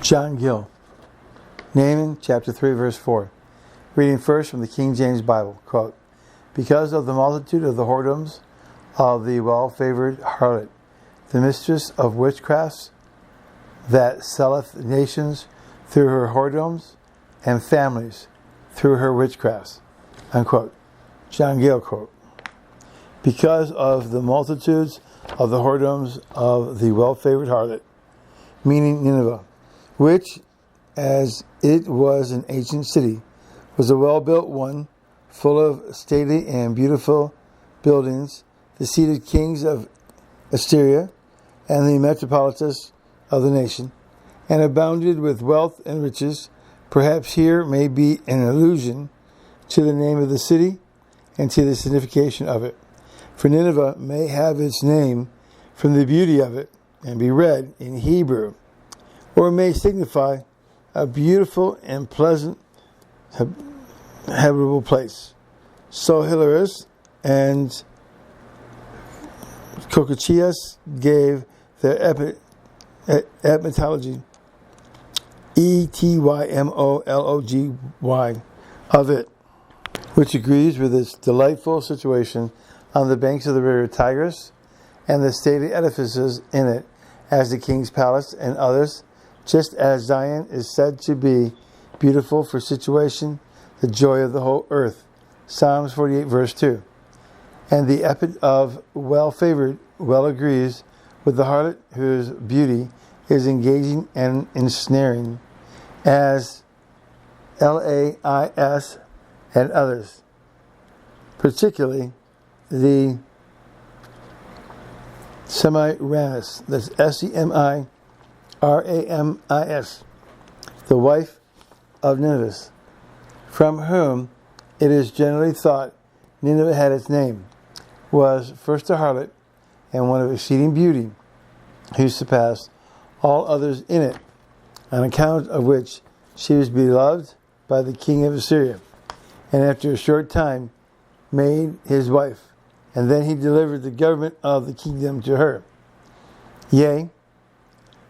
John Gill, Nahum chapter 3, verse 4. Reading first from the King James Bible, quote, "Because of the multitude of the whoredoms of the well-favored harlot, the mistress of witchcrafts, that selleth nations through her whoredoms, and families through her witchcrafts," unquote. John Gill, quote, "Because of the multitudes of the whoredoms of the well-favored harlot," meaning Nineveh, which, as it was an ancient city, was a well-built one, full of stately and beautiful buildings, the seat of kings of Assyria and the metropolis of the nation, and abounded with wealth and riches. Perhaps here may be an allusion to the name of the city and to the signification of it. For Nineveh may have its name from the beauty of it and be read in Hebrew, or may signify a beautiful and pleasant habitable place. So Hilaris and Kokochias gave their etymology, etymology of it, which agrees with its delightful situation on the banks of the river Tigris and the stately edifices in it, as the king's palace and others, just as Zion is said to be beautiful for situation, the joy of the whole earth. Psalms 48 verse 2. And the epithet of well-favored well agrees with the harlot whose beauty is engaging and ensnaring, as Lais and others, particularly the Semiramis, that's Semiramis, the wife of Nineveh, from whom it is generally thought Nineveh had its name, was first a harlot and one of exceeding beauty, who surpassed all others in it, on account of which she was beloved by the king of Assyria, and after a short time made his wife, and then he delivered the government of the kingdom to her. Yea,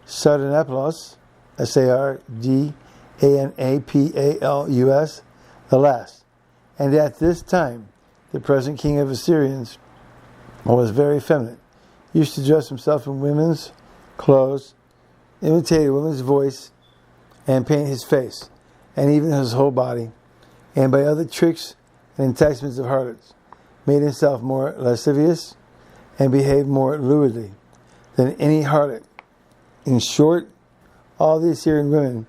Sardanapalus, Sardanapalus, the last. And at this time, the present king of Assyrians was very feminine, used to dress himself in women's clothes, imitate a woman's voice, and paint his face, and even his whole body, and by other tricks and enticements of harlots, made himself more lascivious, and behaved more lewdly than any harlot. In short, all the Assyrian women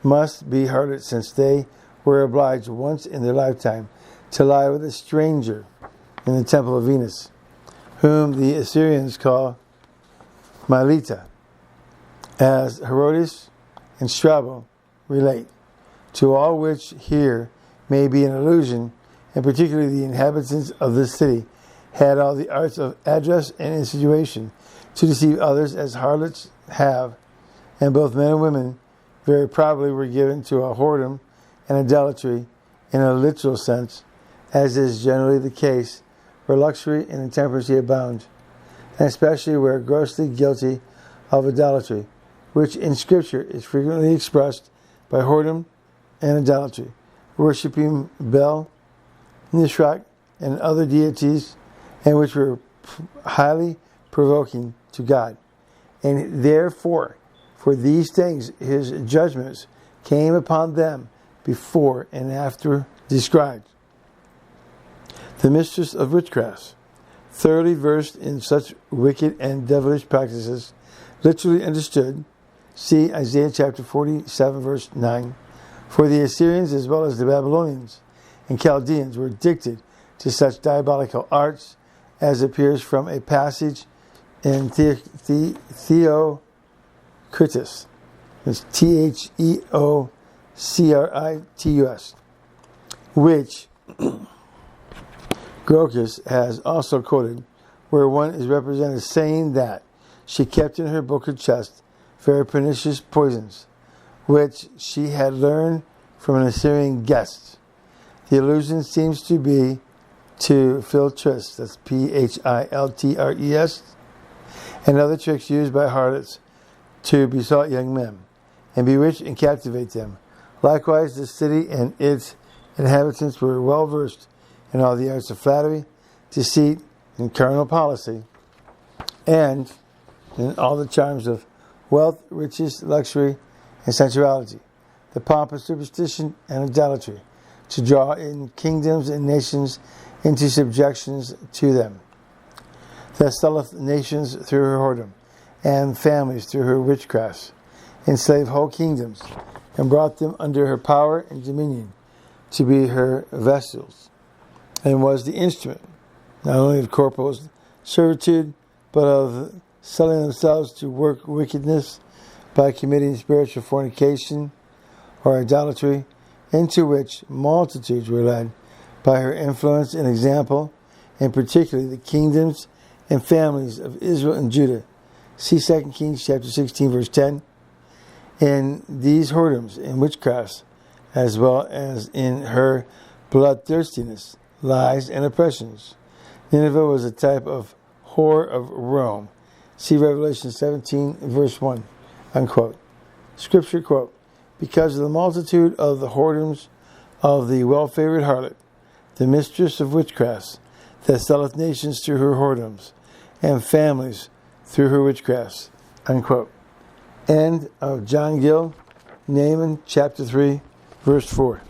must be harlots, since they were obliged once in their lifetime to lie with a stranger in the temple of Venus, whom the Assyrians call Mylitta, as Herodotus and Strabo relate, to all which here may be an allusion, and particularly the inhabitants of this city had all the arts of address and insinuation to deceive others as harlots have, and both men and women very probably were given to a whoredom and idolatry in a literal sense, as is generally the case where luxury and intemperance abound, and especially where grossly guilty of idolatry, which in Scripture is frequently expressed by whoredom and idolatry, worshipping Bel, Nisroch, and other deities, and which were highly provoking to God. And therefore, for these things his judgments came upon them before and after described. The mistress of witchcrafts, thoroughly versed in such wicked and devilish practices, literally understood, see Isaiah chapter 47 verse 9. For the Assyrians as well as the Babylonians and Chaldeans were addicted to such diabolical arts, as appears from a passage in Theocritus, it's Theocritus, which Grotius has also quoted, where one is represented saying that she kept in her book or chest very pernicious poisons, which she had learned from an Assyrian guest. The allusion seems to be to philtres, that's Philtres, and other tricks used by harlots to besot young men, and bewitch and captivate them. Likewise, the city and its inhabitants were well versed in all the arts of flattery, deceit, and carnal policy, and in all the charms of wealth, riches, luxury, and sensuality, the pomp of superstition and idolatry, to draw in kingdoms and nations into subjections to them. That selleth nations through her whoredom, and families through her witchcrafts, enslaved whole kingdoms, and brought them under her power and dominion to be her vessels, and was the instrument not only of corporal servitude, but of selling themselves to work wickedness by committing spiritual fornication or idolatry, into which multitudes were led by her influence and example, and particularly the kingdoms and families of Israel and Judah. See 2 Kings chapter 16, verse 10. In these whoredoms and witchcrafts, as well as in her bloodthirstiness, lies, and oppressions, Nineveh was a type of whore of Rome. See Revelation 17, verse 1, unquote. Scripture quote, because of the multitude of the whoredoms of the well-favored harlot, the mistress of witchcrafts, that selleth nations through her whoredoms, and families through her witchcrafts, unquote. End of John Gill, Nahum chapter 3, verse 4.